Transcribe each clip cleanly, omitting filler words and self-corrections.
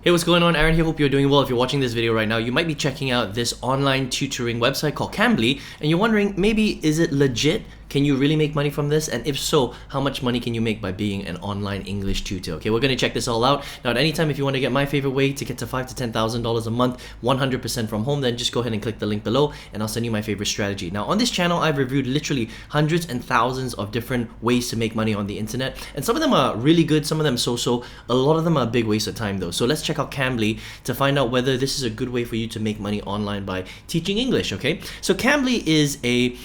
Hey, what's going on? Aaron here. Hope you're doing well. If you're watching this video right now, you might be checking out this online tutoring website called Cambly, and you're wondering, maybe is it legit? Can you really make money from this? And if so, how much money can you make by being an online English tutor? Okay, we're gonna check this all out. Now, at any time, if you want to get my favorite way to get to $5,000 to $10,000 a month, 100% from home, then just go ahead and click the link below, and I'll send you my favorite strategy. Now, on this channel, I've reviewed literally hundreds and thousands of different ways to make money on the internet, and some of them are really good, some of them so-so. A lot of them are a big waste of time, though. So let's check out Cambly to find out whether this is a good way for you to make money online by teaching English. Okay, so Cambly is a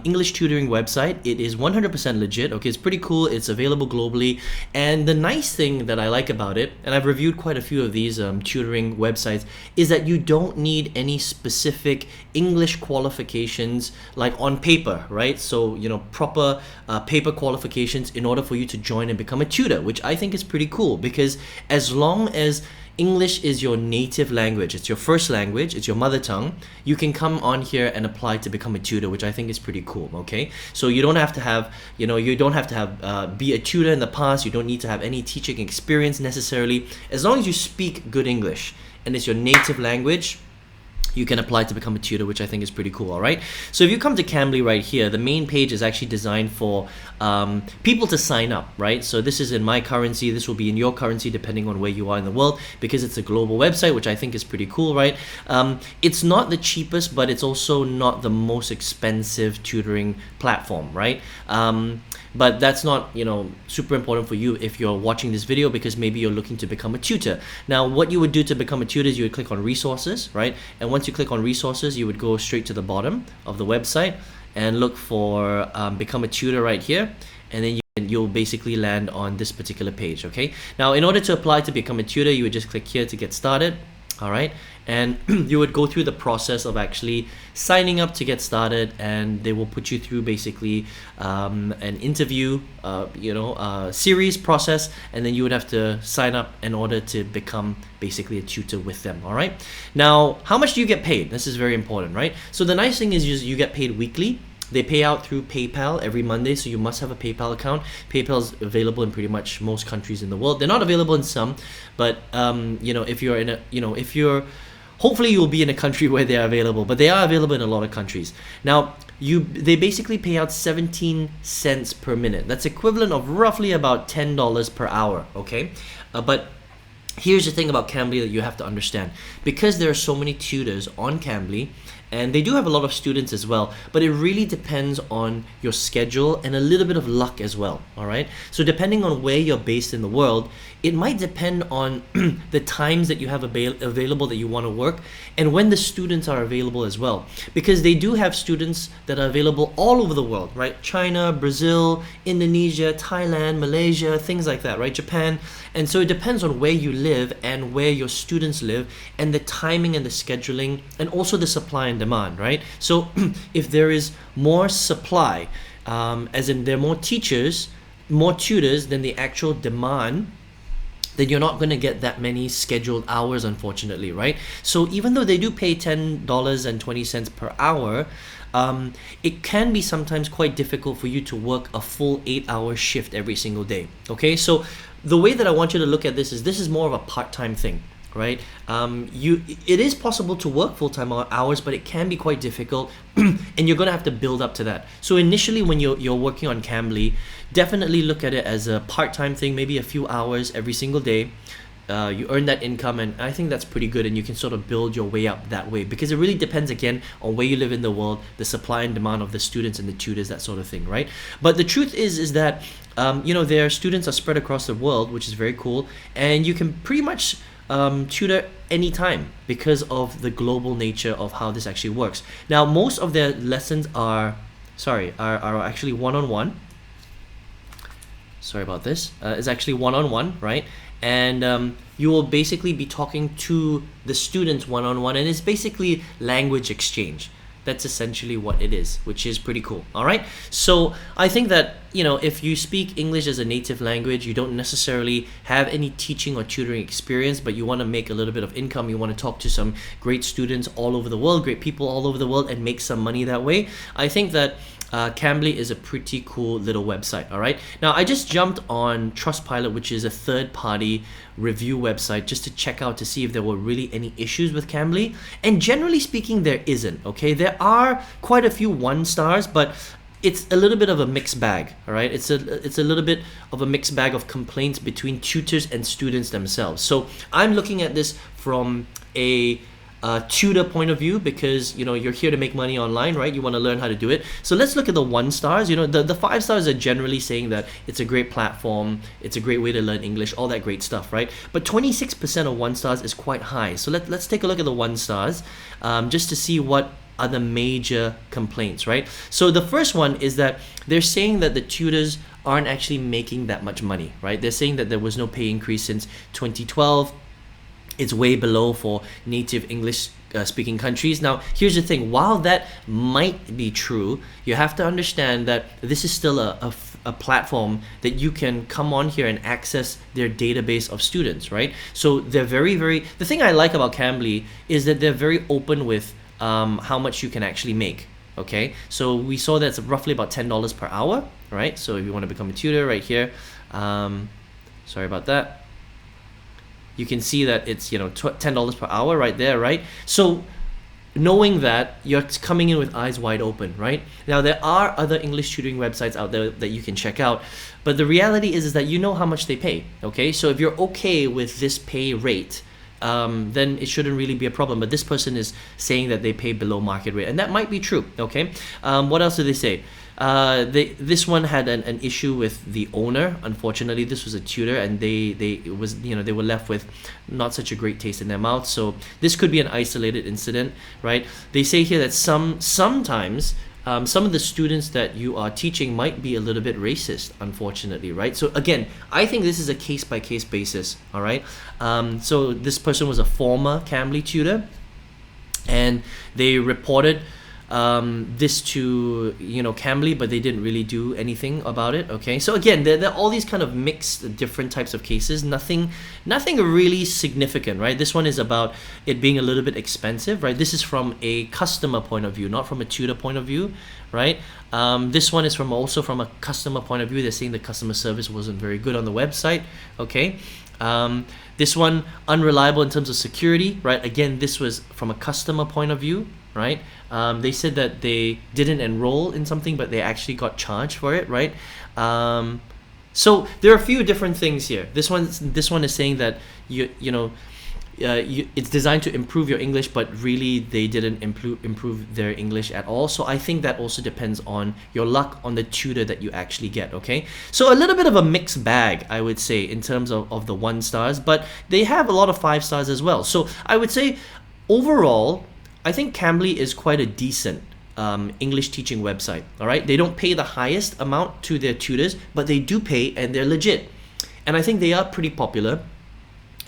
English tutoring website. It is 100% legit. Okay, it's pretty cool. It's available globally, and the nice thing that I like about it, and I've reviewed quite a few of these tutoring websites, is that you don't need any specific English qualifications like on paper, right? So proper paper qualifications in order for you to join and become a tutor, which I think is pretty cool, because as long as English is your native language, it's your first language, it's your mother tongue, you can come on here and apply to become a tutor, which I think is pretty cool. Okay, so you don't have to have, be a tutor in the past. You don't need to have any teaching experience necessarily. As long as you speak good English and it's your native language, you can apply to become a tutor, which I think is pretty cool. All right, so if you come to Cambly right here, the main page is actually designed for people to sign up, right? So this is in my currency, this will be in your currency depending on where you are in the world, because it's a global website, which I think is pretty cool, right? It's not the cheapest, but it's also not the most expensive tutoring platform, right? But that's not, super important for you if you're watching this video, because maybe you're looking to become a tutor. Now, what you would do to become a tutor is you would click on resources, right? And once you click on resources, you would go straight to the bottom of the website and look for become a tutor right here, and then you'll basically land on this particular page. Okay, now in order to apply to become a tutor, you would just click here to get started. All right, and you would go through the process of actually signing up to get started, and they will put you through basically an interview series process, and then you would have to sign up in order to become basically a tutor with them. All right, now how much do you get paid? This is very important, right? So the nice thing is you get paid weekly. They pay out through PayPal every Monday, so you must have a PayPal account. PayPal is available in pretty much most countries in the world. They're not available in some, but if you're in a, hopefully you'll be in a country where they're available, but they are available in a lot of countries. Now, they basically pay out 17 cents per minute. That's equivalent of roughly about $10 per hour, okay? But here's the thing about Cambly that you have to understand. Because there are so many tutors on Cambly, and they do have a lot of students as well, but it really depends on your schedule and a little bit of luck as well. All right, so depending on where you're based in the world, it might depend on the times that you have available that you want to work, and when the students are available as well, because they do have students that are available all over the world, right? China, Brazil, Indonesia, Thailand, Malaysia, things like that, right? Japan. And so it depends on where you live and where your students live, and the timing and the scheduling, and also the supply and demand, right? So if there is more supply, as in there are more teachers, more tutors than the actual demand, then you're not going to get that many scheduled hours, unfortunately, right? So even though they do pay $10.20 per hour, it can be sometimes quite difficult for you to work a full 8-hour shift every single day. Okay, so the way that I want you to look at this is more of a part-time thing, right? It is possible to work full-time hours, but it can be quite difficult, and you're gonna have to build up to that. So initially, when you're working on Cambly, definitely look at it as a part-time thing, maybe a few hours every single day. You earn that income, and I think that's pretty good, and you can sort of build your way up that way, because it really depends again on where you live in the world, the supply and demand of the students and the tutors, that sort of thing, right? But the truth is that their students are spread across the world, which is very cool, and you can pretty much tutor anytime because of the global nature of how this actually works. Now, most of their lessons are actually one-on-one. Sorry about this. It's actually one-on-one, right? And you will basically be talking to the students one-on-one, and it's basically language exchange. That's essentially what it is, which is pretty cool. All right, so I think that if you speak English as a native language, you don't necessarily have any teaching or tutoring experience, but you want to make a little bit of income, you want to talk to some great students all over the world, great people all over the world, and make some money that way, I think that Cambly is a pretty cool little website, all right? Now, I just jumped on Trustpilot, which is a third-party review website, just to check out to see if there were really any issues with Cambly. And generally speaking, there isn't, okay? There are quite a few 1 stars, but it's a little bit of a mixed bag, all right? It's a little bit of a mixed bag of complaints between tutors and students themselves. So I'm looking at this from a tutor point of view, because you're here to make money online, right? You want to learn how to do it. So let's look at the 1 stars. The 5 stars are generally saying that it's a great platform, it's a great way to learn English, all that great stuff, right? But 26% of 1 stars is quite high. So let's take a look at the 1 stars, just to see what are the major complaints, right? So the first one is that they're saying that the tutors aren't actually making that much money, right? They're saying that there was no pay increase since 2012. It's way below for native English speaking countries. Now, here's the thing. While that might be true, you have to understand that this is still a platform that you can come on here and access their database of students, right? So they're the thing I like about Cambly is that they're very open with how much you can actually make, okay? So we saw that's roughly about $10 per hour, right? So if you want to become a tutor right here, sorry about that. You can see that it's $10 per hour right there, right? So knowing that, you're coming in with eyes wide open, right? Now, there are other English tutoring websites out there that you can check out, but the reality is that you know how much they pay, okay? So if you're okay with this pay rate, then it shouldn't really be a problem. But this person is saying that they pay below market rate, and that might be true, okay? What else do they say? This one had an issue with the owner. Unfortunately, this was a tutor, and they were left with not such a great taste in their mouth. So this could be an isolated incident, right? They say here that sometimes some of the students that you are teaching might be a little bit racist, unfortunately, right? So again, I think this is a case-by-case basis, all right? So this person was a former Cambly tutor, and they reported this to Cambly, but they didn't really do anything about it, okay? So again, there are all these kind of mixed different types of cases, nothing really significant, right? This one is about it being a little bit expensive, right? This is from a customer point of view, not from a tutor point of view, right? This one is also from a customer point of view. They're saying the customer service wasn't very good on the website, okay? This one, unreliable in terms of security, right? Again, this was from a customer point of view, right? They said that they didn't enroll in something, but they actually got charged for it, right? So there are a few different things here. This one is saying that it's designed to improve your English, but really they didn't improve their English at all. So I think that also depends on your luck on the tutor that you actually get, okay? So a little bit of a mixed bag, I would say, in terms of the 1 stars, but they have a lot of 5 stars as well. So I would say overall, I think Cambly is quite a decent English teaching website, all right? They don't pay the highest amount to their tutors, but they do pay, and they're legit. And I think they are pretty popular,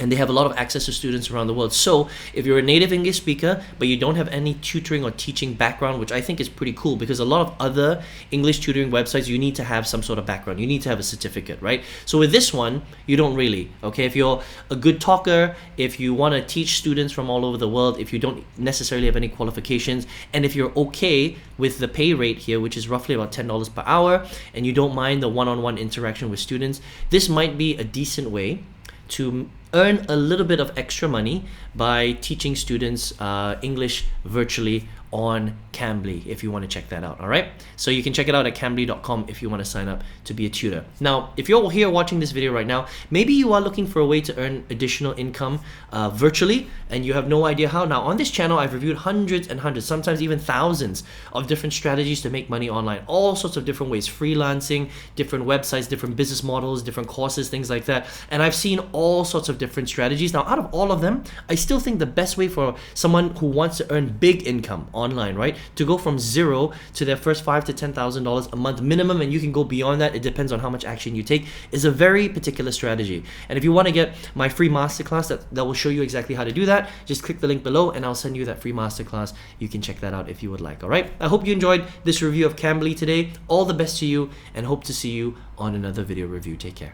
and they have a lot of access to students around the world. So if you're a native English speaker, but you don't have any tutoring or teaching background, which I think is pretty cool, because a lot of other English tutoring websites, you need to have some sort of background. You need to have a certificate, right? So with this one, you don't really, okay? If you're a good talker, if you want to teach students from all over the world, if you don't necessarily have any qualifications, and if you're okay with the pay rate here, which is roughly about $10 per hour, and you don't mind the one-on-one interaction with students, this might be a decent way to earn a little bit of extra money by teaching students English virtually on Cambly, if you want to check that out, all right? So you can check it out at cambly.com if you want to sign up to be a tutor. Now, if you're here watching this video right now, maybe you are looking for a way to earn additional income virtually, and you have no idea how. Now, on this channel, I've reviewed hundreds and hundreds, sometimes even thousands of different strategies to make money online, all sorts of different ways, freelancing, different websites, different business models, different courses, things like that. And I've seen all sorts of different strategies. Now, out of all of them, I still think the best way for someone who wants to earn big income online, right, to go from zero to their first $5,000 to $10,000 a month minimum, and you can go beyond that, it depends on how much action you take, is a very particular strategy. And if you want to get my free masterclass that will show you exactly how to do that, just click the link below and I'll send you that free masterclass. You can check that out if you would like. All right, I hope you enjoyed this review of Cambly today. All the best to you, and hope to see you on another video review. Take care.